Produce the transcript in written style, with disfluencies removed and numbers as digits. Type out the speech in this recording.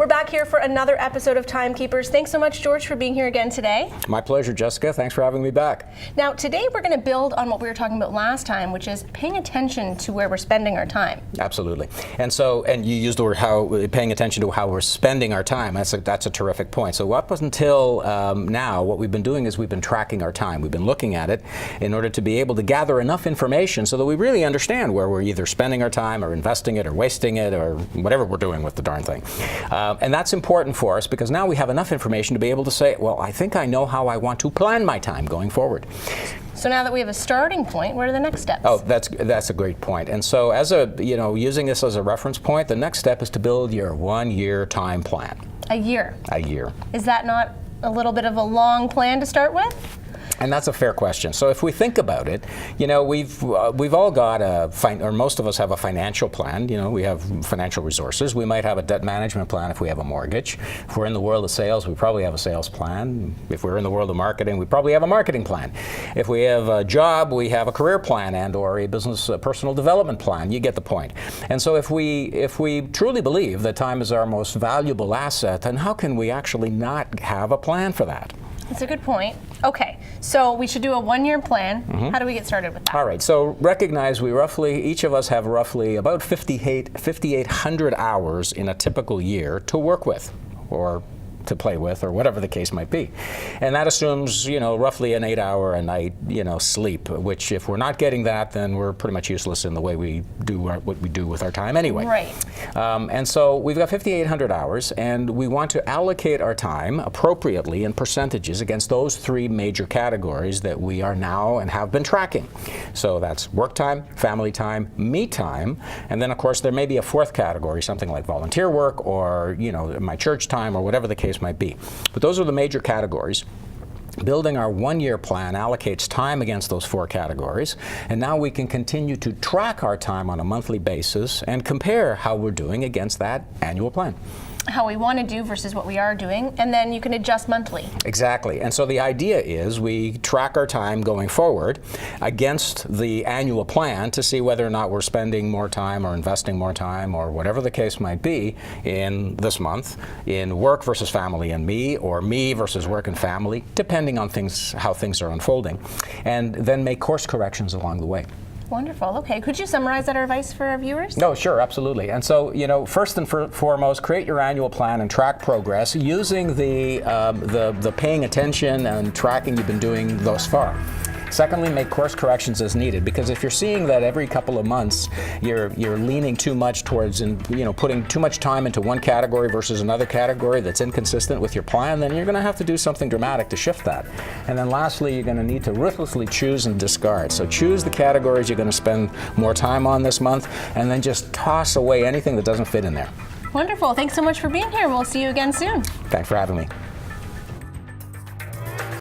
We're back here for another episode of Timekeepers. Thanks so much, George, for being here again today. My pleasure, Jessica. Thanks for having me back. Now, today we're going to build on what we were talking about last time, which is paying attention to where we're spending our time. Absolutely. And you used the word paying attention to how we're spending our time. That's a terrific point. So up until now, what we've been doing is we've been tracking our time. We've been looking at it in order to be able to gather enough information so that we really understand where we're either spending our time or investing it or wasting it or whatever we're doing with the darn thing. And that's important for us because now we have enough information to be able to say, well, I think I know how I want to plan my time going forward. So now that we have a starting point, what are the next steps? Oh, that's a great point. And so using this as a reference point, the next step is to build your 1-year time plan. A year? A year. Is that not a little bit of a long plan to start with? And that's a fair question. So if we think about it, we've all got or most of us have a financial plan. We have financial resources. We might have a debt management plan if we have a mortgage. If we're in the world of sales, we probably have a sales plan. If we're in the world of marketing, we probably have a marketing plan. If we have a job, we have a career plan and/or a business personal development plan. You get the point. And so if we truly believe that time is our most valuable asset, then how can we actually not have a plan for that? That's a good point. Okay, so we should do a 1-year plan. How do we get started with that? All right, so recognize each of us have roughly about 5,800 hours in a typical year to work with, or to play with, or whatever the case might be. And that assumes, roughly an 8-hour a night, sleep, which if we're not getting that, then we're pretty much useless in the way we do what we do with our time anyway. Right. And so we've got 5,800 hours, and we want to allocate our time appropriately in percentages against those 3 major categories that we are now and have been tracking. So that's work time, family time, me time, and then of course there may be a 4th category, something like volunteer work or, my church time or whatever the case might be. But those are the major categories. Building our 1-year plan allocates time against those 4 categories, and now we can continue to track our time on a monthly basis and compare how we're doing against that annual plan. How we want to do versus what we are doing, and then you can adjust monthly. Exactly. And so the idea is we track our time going forward against the annual plan to see whether or not we're spending more time or investing more time or whatever the case might be in this month in work versus family and me, or me versus work and family, depending on how things are unfolding, and then make course corrections along the way. Wonderful. Okay. Could you summarize that advice for our viewers? No, sure, absolutely. And so, first and foremost, create your annual plan and track progress using the paying attention and tracking you've been doing thus far. Secondly, make course corrections as needed, because if you're seeing that every couple of months you're leaning too much towards putting too much time into one category versus another category that's inconsistent with your plan, then you're going to have to do something dramatic to shift that. And then lastly, you're going to need to ruthlessly choose and discard. So choose the categories you're going to spend more time on this month, and then just toss away anything that doesn't fit in there. Wonderful. Thanks so much for being here. We'll see you again soon. Thanks for having me.